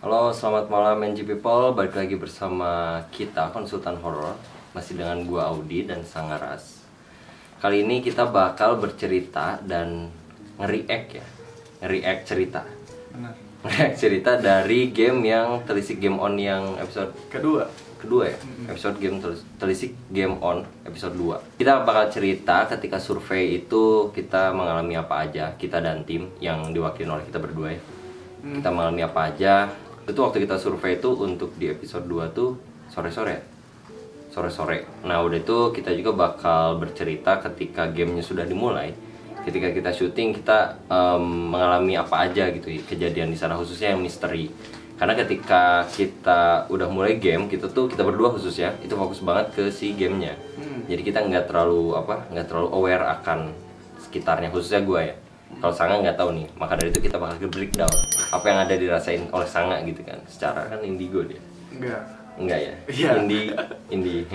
Halo, selamat malam NG People. Balik lagi bersama kita Konsultan Horor. Masih dengan gua Audi dan Sangaras. Kali ini kita bakal bercerita dan nge-react ya. Nge-react cerita. Benar. Nge-react cerita dari game yang Telisik Game On yang episode kedua ya. Episode game Telisik Game On episode 2. Kita bakal cerita ketika survei itu kita mengalami apa aja, kita dan tim yang diwakili oleh kita berdua ya. Kita mengalami apa aja. Itu waktu kita survei itu untuk di episode 2 tuh sore-sore. Nah udah itu kita juga bakal bercerita ketika gamenya sudah dimulai. Ketika kita syuting kita mengalami apa aja gitu kejadian di sana, khususnya yang misteri. Karena ketika kita udah mulai game kita berdua khususnya itu fokus banget ke si gamenya. Jadi kita nggak terlalu aware akan sekitarnya, khususnya gue ya. Kalau Sanga nggak tahu nih, maka dari itu kita bakal ke breakdown apa yang ada dirasain oleh Sanga gitu kan. Secara kan indigo dia. Enggak ya? Iya. Indie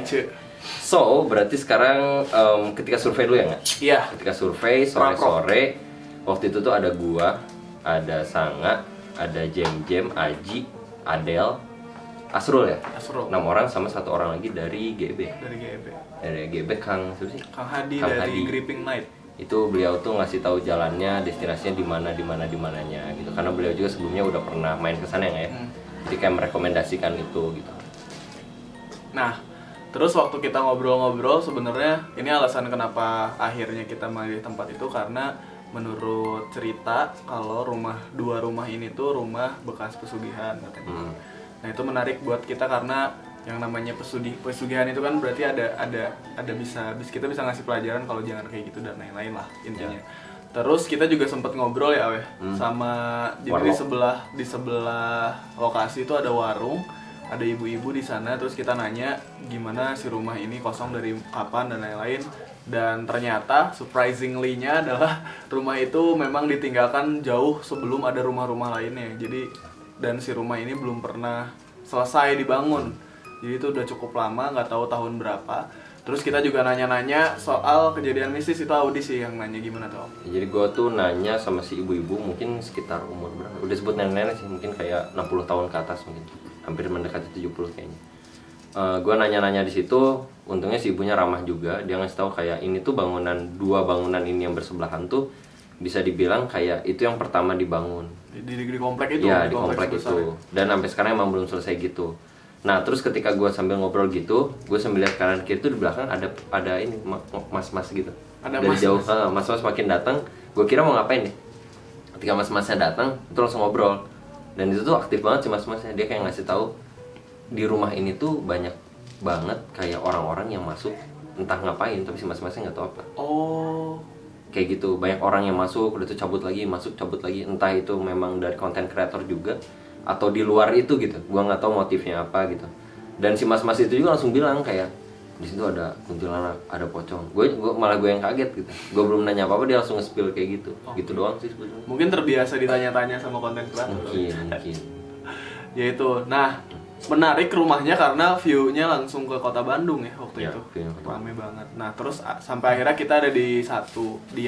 Ce. So, berarti sekarang ketika survei dulu ya nggak? Iya. Ketika survei sore-sore, waktu itu tuh ada gua, ada Sanga, ada Jem, Aji, Adel, Asrul ya? Asrul. 6 orang sama 1 orang lagi dari GB. Dari GB Kang siapa sih? Kang Hadi Kang dari Hadi. Gripping Night. Itu beliau tuh ngasih tahu jalannya, destinasinya di mananya gitu. Karena beliau juga sebelumnya udah pernah main ke sana ya. Jadi kayak merekomendasikan itu gitu. Nah, terus waktu kita ngobrol-ngobrol sebenarnya ini alasan kenapa akhirnya kita milih tempat itu karena menurut cerita kalau dua rumah ini tuh rumah bekas pesugihan katanya. Nah, itu menarik buat kita karena yang namanya pesugihan itu kan berarti kita bisa ngasih pelajaran kalau jangan kayak gitu dan lain-lain lah intinya. Terus kita juga sempat ngobrol ya Aweh sama jadi di sebelah lokasi itu ada warung, ada ibu-ibu di sana. Terus kita nanya gimana si rumah ini kosong dari kapan dan lain-lain. Dan ternyata surprisingly-nya adalah rumah itu memang ditinggalkan jauh sebelum ada rumah-rumah lainnya. Jadi dan si rumah ini belum pernah selesai dibangun. Jadi itu udah cukup lama, nggak tahu tahun berapa. Terus kita juga nanya-nanya soal kejadian mistis, itu Audi sih yang nanya gimana tuh. Jadi gue tuh nanya sama si ibu-ibu mungkin sekitar umur berapa? Udah sebut nenek-nenek sih, mungkin kayak 60 tahun ke atas mungkin. Hampir mendekati 70 kayaknya. Gue nanya-nanya di situ, untungnya si ibunya ramah juga. Dia ngasih tahu kayak ini tuh dua bangunan ini yang bersebelahan tuh bisa dibilang kayak itu yang pertama dibangun. Di komplek itu? Iya, di komplek itu. Dan sampai sekarang emang belum selesai gitu. Nah, terus ketika gue sambil ngobrol gitu, gue sambil lihat kanan kiri tuh di belakang ada ini mas-mas gitu. Ada dari mas-mas. jauh, mas-mas makin datang. Gue kira mau ngapain nih? Ketika mas-masnya datang, itu langsung ngobrol. Dan itu tuh aktif banget sih mas-masnya. Dia kayak ngasih tahu di rumah ini tuh banyak banget kayak orang-orang yang masuk entah ngapain, tapi si mas-masnya nggak tahu apa. Oh. Kayak gitu, banyak orang yang masuk, udah tuh cabut lagi, entah itu memang dari konten kreator juga atau di luar itu gitu, gua nggak tahu motifnya apa gitu. Dan si mas-mas itu juga langsung bilang kayak di situ ada kuntilanak, ada pocong. Gue yang kaget gitu. Gue belum nanya apa-apa dia langsung nge-spill kayak gitu. Gitu doang sih sebetulnya. Mungkin terbiasa ditanya-tanya sama konten kreator. Mungkin. Ya itu. Nah, menarik rumahnya karena view-nya langsung ke kota Bandung ya waktu itu. Ramai banget. Nah, terus sampai akhirnya kita ada di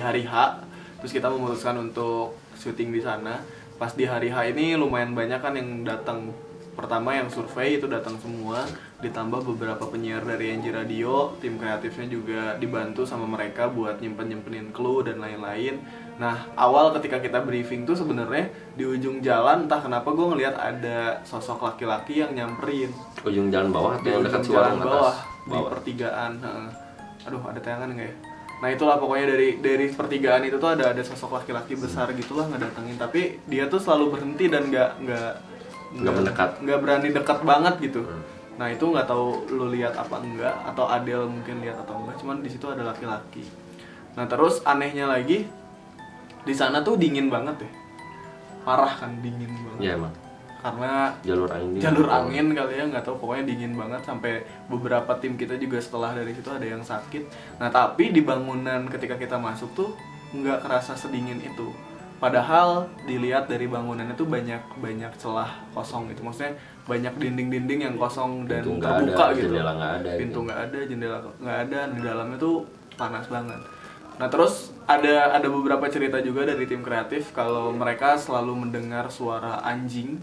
hari H. Terus kita memutuskan untuk syuting di sana. Pas di hari H ini lumayan banyak kan yang datang. Pertama yang survei itu datang semua, ditambah beberapa penyiar dari NG Radio, tim kreatifnya juga dibantu sama mereka buat nyimpenin clue dan lain-lain. Nah, awal ketika kita briefing tuh sebenarnya di ujung jalan entah kenapa gue ngelihat ada sosok laki-laki yang nyamperin. Ujung jalan bawah atau yang dekat jalan warung bawah, atas? di pertigaan. Aduh, ada tayangan nggak ya? Nah itulah pokoknya dari pertigaan itu tuh ada sosok laki-laki besar gitulah ngedatengin, tapi dia tuh selalu berhenti dan nggak berani dekat banget gitu. Nah itu nggak tahu lu lihat apa enggak atau Adel mungkin lihat atau enggak, cuman di situ ada laki-laki. Nah terus anehnya lagi di sana tuh dingin banget ya, parah kan dingin banget. Iya emang. Karena jalur angin kali ya, nggak tahu pokoknya dingin banget sampai beberapa tim kita juga setelah dari situ ada yang sakit. Nah tapi di bangunan ketika kita masuk tuh nggak kerasa sedingin itu. Padahal dilihat dari bangunannya tuh banyak celah kosong gitu, maksudnya banyak dinding-dinding yang kosong dan Pintu terbuka ada, gitu. Jendela nggak ada. Pintu nggak ada, jendela nggak ada, di dalamnya tuh panas banget. Nah terus ada beberapa cerita juga dari tim kreatif kalau mereka selalu mendengar suara anjing,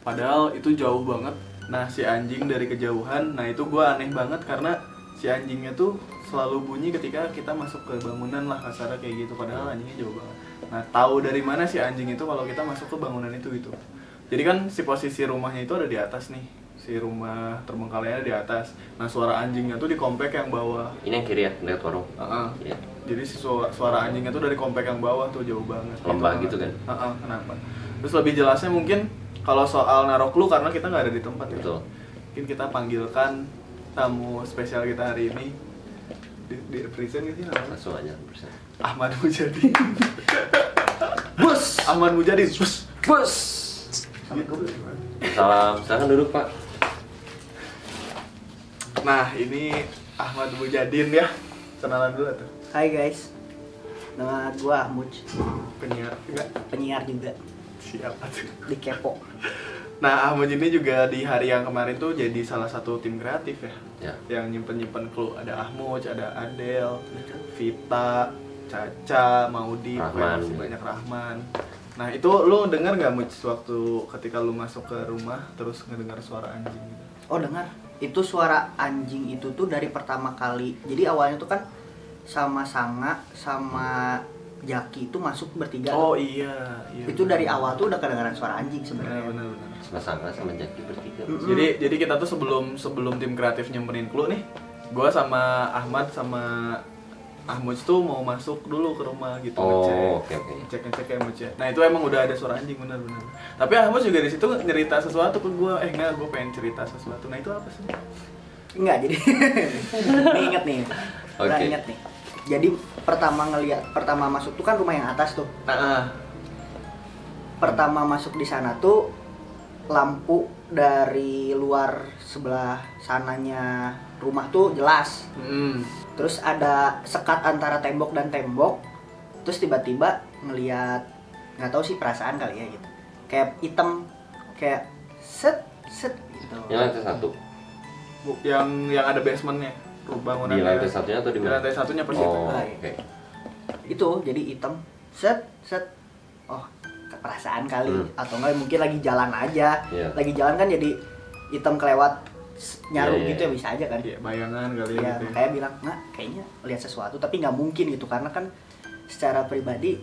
padahal itu jauh banget. Nah si anjing dari kejauhan, nah itu gue aneh banget karena si anjingnya tuh selalu bunyi ketika kita masuk ke bangunan lah, kasarnya kayak gitu, padahal anjingnya jauh banget. Nah tahu dari mana si anjing itu kalau kita masuk ke bangunan itu gitu. Jadi kan si posisi rumahnya itu ada di atas nih, si rumah terbengkalainya di atas. Nah suara anjingnya tuh di komplek yang bawah. Ini yang kiri ya, dekat warung. Iya. Jadi si suara anjingnya tuh dari komplek yang bawah tuh jauh banget. Lembah gitu kan? Kenapa? Terus lebih jelasnya mungkin kalau soal naruh clue karena kita nggak ada di tempat ya. Betul. Mungkin kita panggilkan tamu spesial kita hari ini. Di present gitu namanya. Langsung aja persen. Ahmad Mujadi. Bus. Ahmad Mujadi. Bus. Salam, silakan duduk Pak. Nah ini Ahmad Mujadin ya. Kenalan dulu tuh. Hai guys, nama gua Ahmud, Penyiar enggak? penyiar juga Siapa tuh? di Kepo. Nah Ahmad ini juga di hari yang kemarin tuh jadi salah satu tim kreatif ya. Ya. Yang nyimpen clue. Ada Ahmud, ada Adel, Vita, Caca, Maudi, Rahman. masih banyak Rahman. Nah itu lu dengar nggak Mud waktu ketika lu masuk ke rumah terus ngedengar suara anjing gitu? Oh dengar, itu suara anjing itu tuh dari pertama kali. Jadi awalnya tuh kan sama Sanga sama Jaki itu masuk bertiga. Oh iya. Itu dari awal tuh udah kedengaran suara anjing sebenarnya. Benar. Sama Sangga sama Jaki bertiga. Jadi kita tuh sebelum tim kreatif nyemperin clue nih, gua sama Ahmad sama Ahmud tuh mau masuk dulu ke rumah gitu, Oh, ngecek, oke. ngecek ya Ahmud ya. Nah itu emang udah ada suara anjing benar. Tapi Ahmud juga di situ nyerita sesuatu ke gue, gue pengen cerita sesuatu. Nah itu apa sih? Enggak, jadi nih inget nih. Udah Oke. inget nih. Jadi pertama masuk tuh kan rumah yang atas tuh. Nah, Pertama masuk di sana tuh lampu dari luar sebelah sananya rumah tuh jelas. Terus ada sekat antara tembok dan tembok. Terus tiba-tiba ngelihat, nggak tahu sih perasaan kali ya gitu. Kayak hitam, kayak set gitu. Yang lantai satu. yang ada basementnya, bangunan. Di lantai satunya atau di Di mana? lantai satunya persis. Oh, Nah, oke. Itu jadi hitam, set. Oh, perasaan kali. Atau enggak mungkin lagi jalan aja. Iya. Lagi jalan kan jadi hitam kelewat nyaru Iya. gitu ya, bisa aja kan. Iya, bayangan kali ya. Ya, Gitu ya. kayak bilang, nggak, kayaknya lihat sesuatu, tapi nggak mungkin gitu, karena kan secara pribadi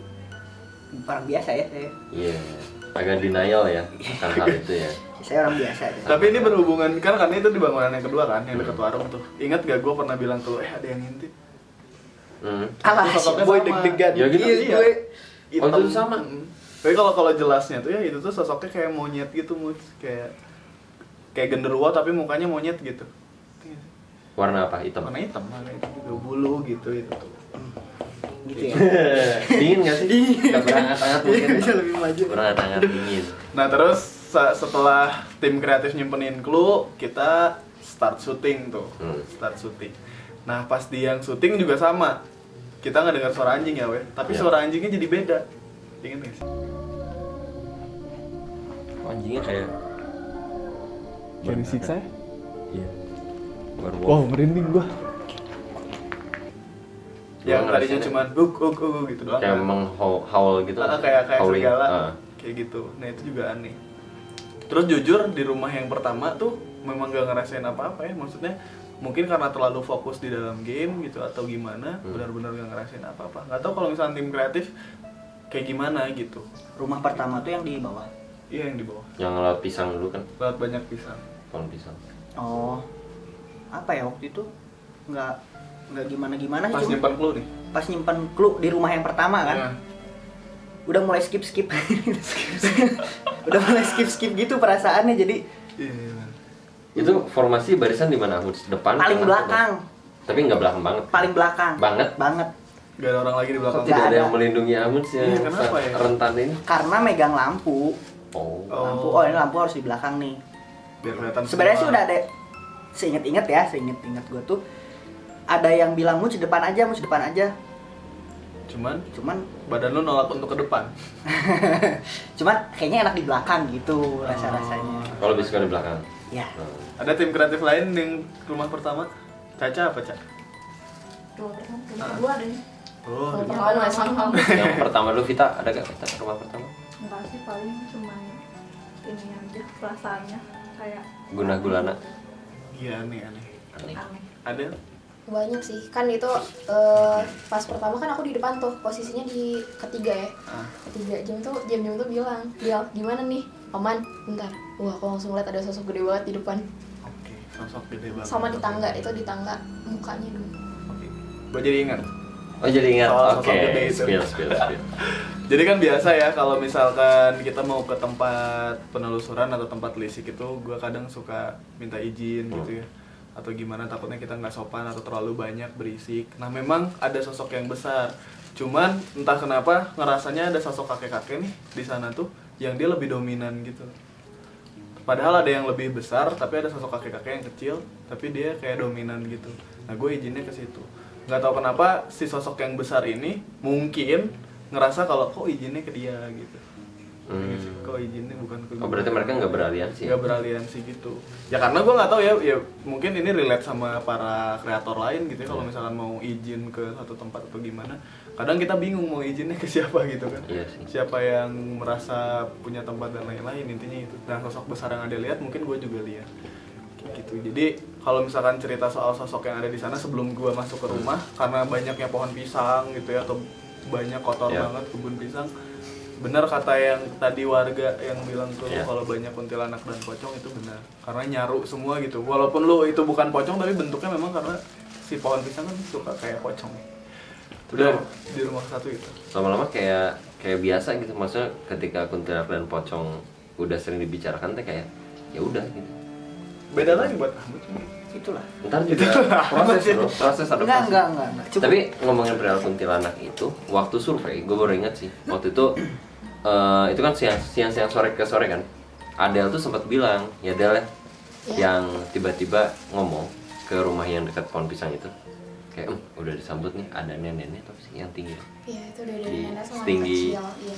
orang biasa ya saya. Iya. Agak denial ya akan hal itu ya. Saya orang biasa aja. Tapi ini berhubungan kan karena itu di bangunan yang kedua kan, yang dekat warung tuh. Ingat gak gue pernah bilang ke lu, ada yang ngintip. Alah, Terus si sosoknya boy sama. deg-degan. Ya gitu, Iya, iya. gue Oh, itu sama? Tapi kalau jelasnya tuh ya itu tuh sosoknya kayak monyet gitu, Mus. Kayak genderuwo tapi mukanya monyet gitu. Warna apa? Hitam. Warna hitam juga bulu gitu itu tuh. gitu ya. Dingin nggak sih? Nggak berangat-angat mungkin. Bisa lebih maju. Berangat-angat dingin. Nah terus setelah tim kreatif nyimpenin clue, kita start syuting tuh. Start syuting. Nah pas di yang syuting juga sama. Kita nggak dengar suara anjing ya, weh. Tapi Ya. suara anjingnya jadi beda. Ingat nggak sih? Anjingnya kayak Kayak disiksa ya? Iya. Werewolf. Wow, merinding gua. Yang Gua tadinya ngerasain cuma gitu doang. kayak kan? menghowl gitu. Kayak Howling. serigala. Ah. Kayak gitu. Nah, itu juga aneh. Terus jujur di rumah yang pertama tuh memang gak ngerasain apa-apa ya. Maksudnya mungkin karena terlalu fokus di dalam game gitu atau gimana, benar-benar gak ngerasain apa-apa. Gak tau kalau misalnya tim kreatif kayak gimana gitu. Rumah pertama tuh yang di bawah. Iya yang di bawah. Yang lewat pisang dulu kan? Lewat banyak pisang. Pohon pisang. Oh, apa ya waktu itu nggak gimana Pas sih, nyimpan clue nih. pas nyimpan clue di rumah yang pertama kan. Ya. Udah mulai skip udah mulai skip gitu perasaannya, jadi Iya. Itu formasi barisan di mana? Depan? paling tengah, belakang atau- Tapi nggak belakang banget. paling belakang Banget? banget Gak ada orang lagi di belakang. Kok tidak Nggak ada ada. yang melindungi Amun sih Iya, yang kenapa ya? rentan ini? karena megang lampu. Oh. Oh. Ini lampu harus di belakang nih. Biar kelihatan. Sebenarnya sih semua. udah ada, seinget gue tuh ada yang bilang mu depan aja. Cuman Badan lu nolak untuk ke depan. kayaknya enak di belakang gitu rasa-rasanya. Kalau lebih suka di belakang. Ya. Ada tim kreatif lain yang rumah pertama? Caca apa, Caca? Rumah pertama, rumah kedua ada nih. Oh, Kalau pertama sama. Yang pertama dulu Vita, ada gak Vita rumah pertama? Enggak sih, paling cuma ini aja perasaannya kayak Guna gulana. iya aneh. Aneh. aneh. Ada? Banyak sih. Kan itu pas pertama kan aku di depan tuh, posisinya di ketiga ya. Ketiga jam tuh bilang, "Bial, gimana nih? Aman?" Bentar. Wah, aku langsung lihat ada sosok gede banget di depan. Oke, sosok gede banget. Sama di tangga, itu di tangga mukanya dulu. Oke. Gue jadi ingat. Oh jadi ingat. Soal Oke. sosok gede itu. Spill. Jadi kan biasa ya kalau misalkan kita mau ke tempat penelusuran atau tempat telisik itu gue kadang suka minta izin gitu ya, atau gimana, takutnya kita nggak sopan atau terlalu banyak berisik. Nah memang ada sosok yang besar, cuman entah kenapa ngerasanya ada sosok kakek-kakek nih di sana tuh yang dia lebih dominan gitu. Padahal ada yang lebih besar tapi ada sosok kakek-kakek yang kecil tapi dia kayak dominan gitu. Nah gue izinnya ke situ. Nggak tahu kenapa si sosok yang besar ini mungkin ngerasa kalau kok izinnya ke dia gitu. Kok izinnya bukan ke gue. Oh berarti mereka nggak beraliansi? Nggak beraliansi gitu. Ya karena gue nggak tahu ya mungkin ini relate sama para kreator lain gitu ya. Kalau misalkan mau izin ke satu tempat atau gimana, kadang kita bingung mau izinnya ke siapa gitu kan. Iya sih. Siapa yang merasa punya tempat dan lain-lain, intinya itu. Dan sosok besar yang ada lihat mungkin gue juga lihat gitu. Jadi kalau misalkan cerita soal sosok yang ada di sana sebelum gue masuk ke rumah, karena banyaknya pohon pisang gitu ya, atau banyak kotor banget kebun pisang, benar kata yang tadi warga yang bilang tuh kalau banyak kuntilanak dan pocong itu benar, karena nyaru semua gitu. Walaupun lu itu bukan pocong tapi bentuknya memang karena si pohon pisang kan suka kayak pocong. Udah di rumah satu itu. Lama-lama kayak biasa gitu, maksudnya ketika kuntilanak dan pocong udah sering dibicarakan teh kayak ya udah gitu. Beda lagi buat kamu cuma Itulah. Ntar juga proses bro, proses adaptasi. Enggak. Cukup. Tapi ngomongin perihal kuntilanak itu, waktu survei gue baru ingat sih, waktu itu itu kan siang sore ke sore kan, Adele tuh sempat bilang, ya Adele ya, yang tiba-tiba ngomong ke rumah yang dekat pohon pisang itu, kayak udah disambut nih, ada nenek-nenek tapi sih yang tinggi. Iya, itu udah ada Di nenek sama anak setinggi. kecil. Iya.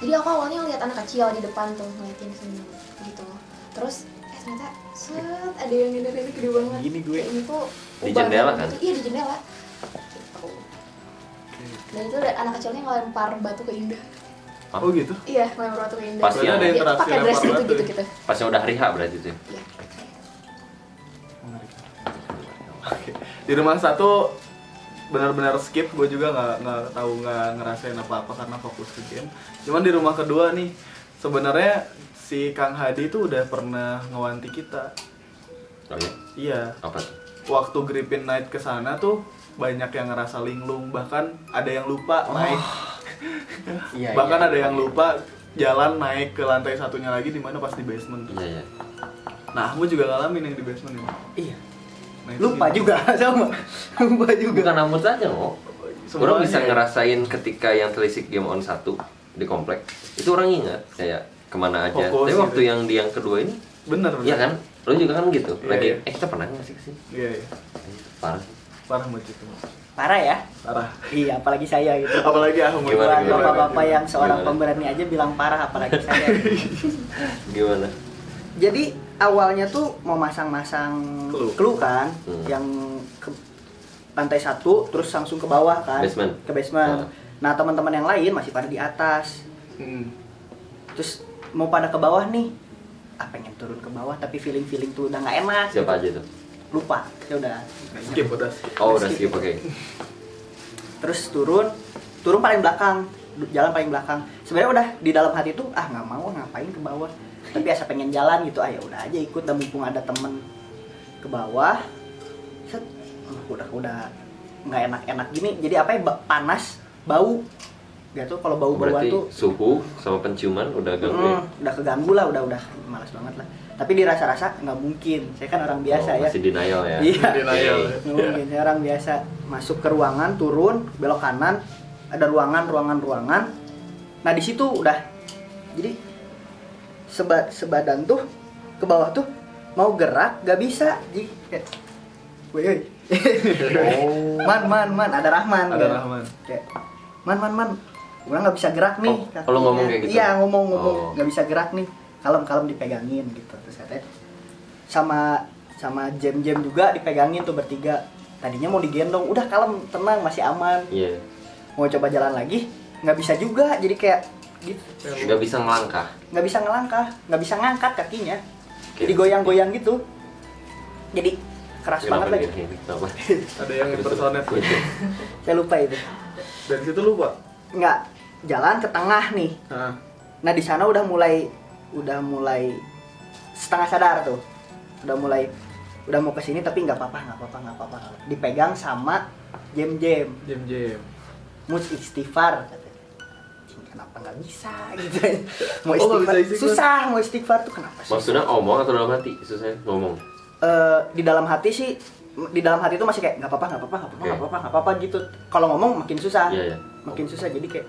Jadi aku awalnya lihat anak kecil di depan tuh ngeliatin sini gitu. Terus ternyata ada yang nenek-nenek gede banget. Gini gue. Kayak ini tuh Di ubah jendela gitu. kan? Iya, di jendela. Gitu. Dan itu ada anak kecilnya ngelempar batu ke Indah. Oh gitu. Iya, ngelempar batu ke Indah. Pas yang- Dia tuh interaksi pakai dress lempar batu gitu. Pas yang udah hari H berarti tuh. Iya. Oke. Di rumah satu benar-benar skip, gue juga nggak ngerasain apa-apa karena fokus ke game. Cuman di rumah kedua nih sebenarnya si Kang Hadi tuh udah pernah ngewanti kita. Oh iya? Iya. Apa tuh? Waktu Gripin Night kesana tuh banyak yang ngerasa linglung, bahkan ada yang lupa naik. Iya, Bahkan iya. ada yang lupa jalan naik ke lantai satunya lagi di mana pas di basement. Iya. Nah, aku juga ngalamin yang di basement ini. Iya. Nah, itu Lupa gini. juga sama. Lupa juga. Bukan Amut saja loh. Semuanya Orang bisa ya. ngerasain ketika yang telisik game on 1 di komplek, itu orang ingat kayak kemana aja. Fokus Tapi waktu gitu. yang di yang kedua ini, Bener. iya kan? Lo juga kan gitu. Iya, Lagi, iya. kita pernah nggak sih kesini? Iya. Parah sih. Parah banget itu. Parah ya? Parah. Iya, apalagi saya gitu. Apalagi aku mau Gimana, Buat gimana? bapak-bapak yang seorang Gimana? pemberani aja bilang parah, apalagi saya. Gimana? Jadi awalnya tuh mau masang-masang clue kan, yang ke lantai 1 terus langsung ke bawah kan, Basement. ke basement. Ah. Nah teman-teman yang lain masih pada di atas, terus mau pada ke bawah nih, pengen turun ke bawah tapi feeling tuh udah nggak enak. Siapa gitu. aja tuh? Lupa, ya udah. Skip udah. Skip. Oh, udah Skip. skip, oke. Terus turun paling belakang, jalan paling belakang. Sebenarnya udah di dalam hati tuh nggak mau ngapain ke bawah, tapi asa pengen jalan gitu, ya udah aja ikut, dan mumpung ada temen ke bawah, set, udah nggak enak gini, jadi panas, bau, gitu. Kalau bau-bauan Berarti tuh suhu sama penciuman udah ganggu ya? udah keganggu lah, udah malas banget lah. Tapi dirasa-rasa nggak mungkin, saya kan orang biasa Oh, ya. masih denial ya? Iya. Denial. Oke. Nggak mungkin, saya orang biasa. Masuk ke ruangan, turun, belok kanan, ada ruangan. Nah di situ udah, jadi sebadan tuh ke bawah tuh mau gerak gak bisa. Jadi kayak, woi, Oh. man, ada Rahman. Ada ya. Rahman. Kayak, man, gue nggak bisa gerak nih. Oh, lo ngomong kayak gitu? Iya, ngomong, Oh. nggak bisa gerak nih. Kalem dipegangin gitu. Terus katanya sama jam juga dipegangin tuh bertiga. Tadinya mau digendong, udah kalem, tenang, masih aman. Iya. mau coba jalan lagi nggak bisa juga, jadi kayak gitu. Nggak bisa ngelangkah. Nggak bisa ngelangkah, nggak bisa ngangkat kakinya, Oke. jadi goyang-goyang gitu, jadi keras Kenapa banget lagi. ini? Kenapa? Ada yang impersonate. Saya lupa itu. Dari situ lupa. Nggak, jalan ke tengah nih. Nah di sana udah mulai setengah sadar tuh, udah mau kesini tapi nggak apa-apa, dipegang sama Jem. Mus istighfar katanya. Kenapa nggak bisa gitu? Mau Oh, nggak istighfar bisa istighfar. susah, mau istighfar tuh kenapa sih? Maksudnya ngomong atau dalam hati? Susah ngomong. Di dalam hati sih, di dalam hati tuh masih kayak nggak apa-apa gitu. Kalau ngomong makin susah, Iya. makin susah, jadi kayak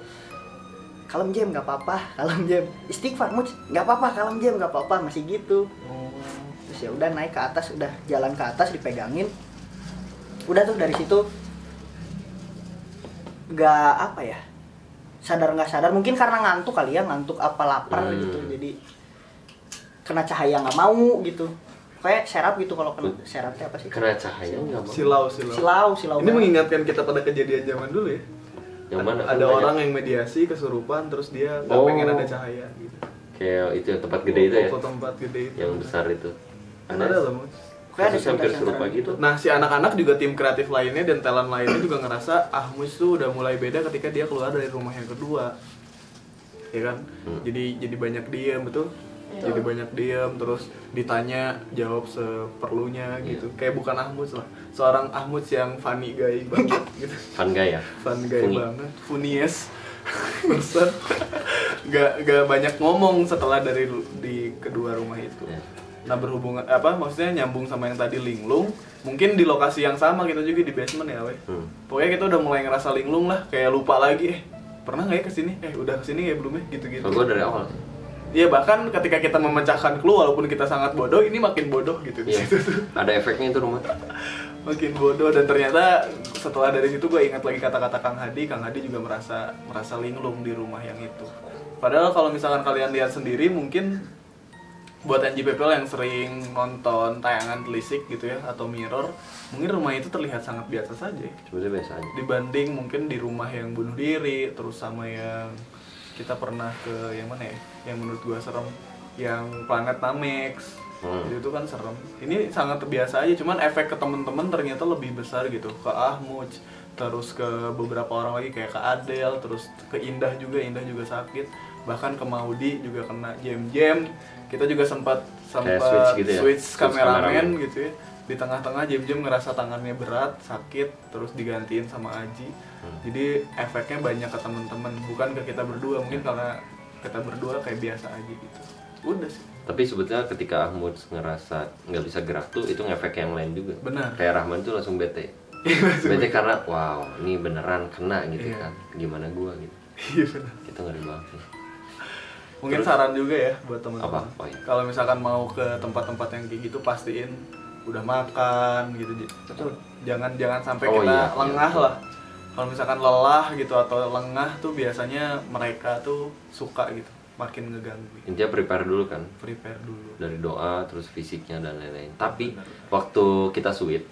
kalem Jem, nggak apa-apa, kalem Jem, istighfar Mus, nggak apa-apa, kalem Jem, nggak apa-apa, masih gitu. Terus ya udah naik ke atas, udah jalan ke atas dipegangin, udah tuh dari situ nggak apa ya, sadar nggak sadar, mungkin karena ngantuk kali ya, ngantuk apa lapar gitu, jadi kena cahaya nggak mau gitu, kayak serap gitu. Kalau kena serap teh apa sih? Kena cahaya nggak mau. Silau. Silau Ini banget. mengingatkan kita pada kejadian zaman dulu ya. Yang mana? Ada orang yang mediasi kesurupan terus dia nggak Oh. pengen ada cahaya gitu. Kayak itu yang tempat gede itu ya? Foto tempat gede itu. Yang besar itu. Kan ada loh, Mus. Kayak ada Kasusnya hampir cerita-cerita serupa gitu. Nah, si anak-anak juga tim kreatif lainnya dan talent lainnya juga ngerasa Mus tuh udah mulai beda ketika dia keluar dari rumah yang kedua. Ya kan? Jadi banyak diam, betul? Jadi banyak diam, terus ditanya jawab seperlunya gitu. Kayak bukan Mus lah. Seorang Mus yang funny guy banget gitu. Fun guy ya? Fun guy Funny. banget, funniest person. Gak banyak ngomong setelah dari di kedua rumah itu. Ya. Nah, berhubungan maksudnya nyambung sama yang tadi linglung, mungkin di lokasi yang sama kita juga di basement ya, weh. Pokoknya kita udah mulai ngerasa linglung lah, kayak lupa lagi, pernah nggak ya kesini? Udah kesini ya belum ya? Gitu-gitu. Kalau gue dari awal sih. Iya, bahkan ketika kita memecahkan clue walaupun kita sangat bodoh, ini makin bodoh gitu di Iya. situ tuh. Ada efeknya itu rumah. Makin bodoh, dan ternyata setelah dari situ gue ingat lagi kata-kata Kang Hadi juga merasa linglung di rumah yang itu. Padahal kalau misalkan kalian lihat sendiri, mungkin buat NJPPL yang sering nonton tayangan telisik gitu ya atau mirror, mungkin rumah itu terlihat sangat biasa saja Sebenarnya biasa aja. dibanding mungkin di rumah yang bunuh diri, terus sama yang kita pernah ke yang mana ya, yang menurut gua serem, yang planet Namex. Itu kan serem. Ini sangat biasa aja, cuman efek ke temen-temen ternyata lebih besar gitu, ke Ahmuj, terus ke beberapa orang lagi kayak ke Adel, terus ke Indah juga sakit, bahkan ke Maudi juga kena Jem. Kita juga sempat switch gitu ya? switch Switch kameramen kameramen. gitu ya. Di tengah-tengah Jem ngerasa tangannya berat, sakit, terus digantiin sama Aji. Jadi efeknya banyak ke temen-temen, bukan ke kita berdua. Mungkin karena kita berdua kayak biasa aja gitu. Udah sih. Tapi sebetulnya ketika Ahmud ngerasa nggak bisa gerak tuh, itu ngefek yang lain juga. Benar. Kayak Rahman tuh langsung bete. Bete karena wow, ini beneran kena gitu kan. Gimana gua gitu. Iya benar. Kita nggak dibahas. Mungkin Terus? saran juga ya buat teman-teman. Apa? Oh, iya. Kalau misalkan mau ke tempat-tempat yang kayak gitu, pastiin udah makan gitu. Betul. Jangan sampai Oh, kita iya, lengah iya. lah. Kalau misalkan lelah gitu atau lengah tuh biasanya mereka tuh suka gitu, makin ngeganggu. Intinya prepare dulu kan. Prepare dulu. Dari doa, terus fisiknya dan lain-lain. Tapi waktu kita sweet,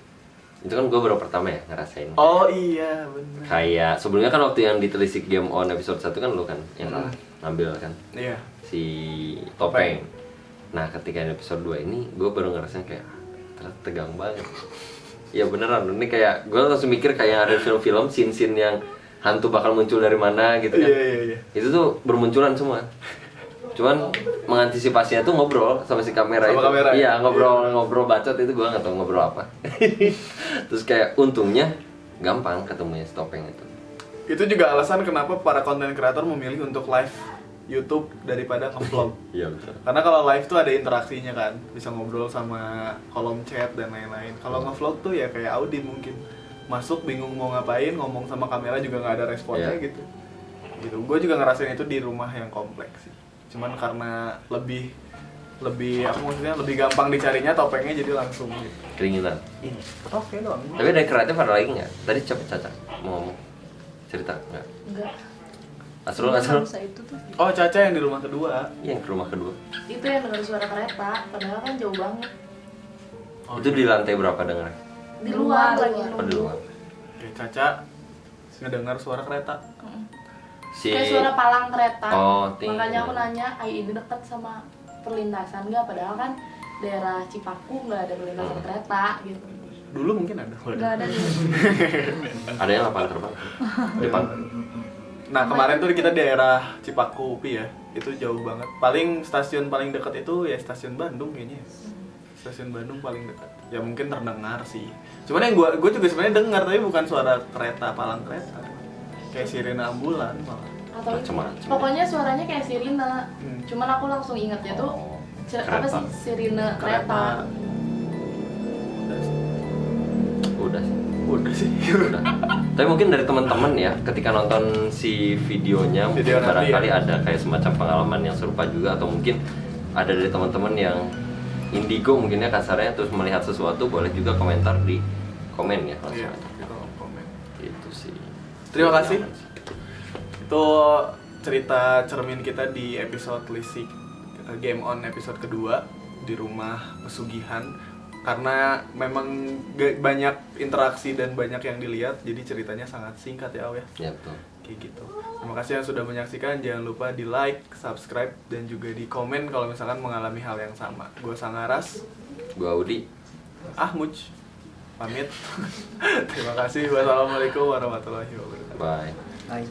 itu kan gue baru pertama ya ngerasain. Oh iya benar. Kayak sebelumnya kan waktu yang ditelisik Game On episode 1 kan lo kan yang ngambil kan Iya. si Topeng. Nah ketika yang episode 2 ini gue baru ngerasain kayak ternyata tegang banget. Ya beneran, ini kayak gue langsung mikir kayak ada film-film scene-scene yang hantu bakal muncul dari mana gitu kan. Iya. Itu tuh bermunculan semua. Cuman mengantisipasinya tuh ngobrol sama si kamera Sama itu. kamera, Iya, ya? ngobrol bacot itu gue nggak tahu ngobrol apa. Terus kayak untungnya gampang ketemunya si Topeng itu. Itu juga alasan kenapa para konten kreator memilih untuk live YouTube daripada nge-vlog. Iya betul. Karena kalau live tuh ada interaksinya kan, bisa ngobrol sama kolom chat dan lain-lain. Kalau nge-vlog tuh ya kayak Audi mungkin masuk bingung mau ngapain, ngomong sama kamera juga nggak ada responnya gitu. Gue juga ngerasain itu di rumah yang kompleks sih. Cuman karena lebih aku maksudnya lebih gampang dicarinya Topengnya jadi langsung gitu. Keringinan. Ini oke doang. Tapi dari kreatif ada lagi nggak? Tadi cepet Caca mau ngomong cerita nggak? Enggak. Asrul. Bisa itu tuh. Oh, Caca yang di rumah kedua. Yang ke rumah kedua. Itu yang dengar suara kereta, padahal kan jauh banget. Itu di lantai berapa dengar? Di luar lagi Oh di nunggu. luar. Oke, Caca ngedengar suara kereta. Kayak suara palang kereta. Oh, ting. Makanya aku nanya, ini dekat sama perlintasan nggak? Padahal kan daerah Cipaku nggak ada perlintasan kereta gitu. Dulu mungkin ada. Nggak ada dulu. Ada yang lapangan terbang. Jepang. Nah kemarin tuh kita daerah Cipaku UPI ya, itu jauh banget. Paling stasiun paling dekat itu ya stasiun Bandung kayaknya. Stasiun Bandung paling dekat. Ya mungkin terdengar sih. Cuman yang gue juga sebenarnya dengar tapi bukan suara kereta, palang kereta. Kayak sirine ambulan malah. Atau Macem-macem. pokoknya suaranya kayak sirine. Cuman aku langsung ingetnya tuh apa sih sirine kereta. Udah sih. Udah sih. Udah. Tapi mungkin dari teman-teman ya, ketika nonton si videonya, Video mungkin barangkali nanti ya. ada kayak semacam pengalaman yang serupa juga, atau mungkin ada dari teman-teman yang indigo mungkin ya kasarnya, terus melihat sesuatu, boleh juga komentar di komen ya langsung Iya, aja. di kolom komen. Gitu sih. Terima kasih. Itu cerita cermin kita di episode Lisik Game On episode kedua di rumah pesugihan. Karena memang banyak interaksi dan banyak yang dilihat, jadi ceritanya sangat singkat ya Aw ya. Ya betul. Kayak gitu. Terima kasih yang sudah menyaksikan. Jangan lupa di like, subscribe, dan juga di komen kalau misalkan mengalami hal yang sama. Gue Sangaras. Gua Audi. Muj. Pamit. Terima kasih. Wassalamualaikum warahmatullahi wabarakatuh. Bye. Bye.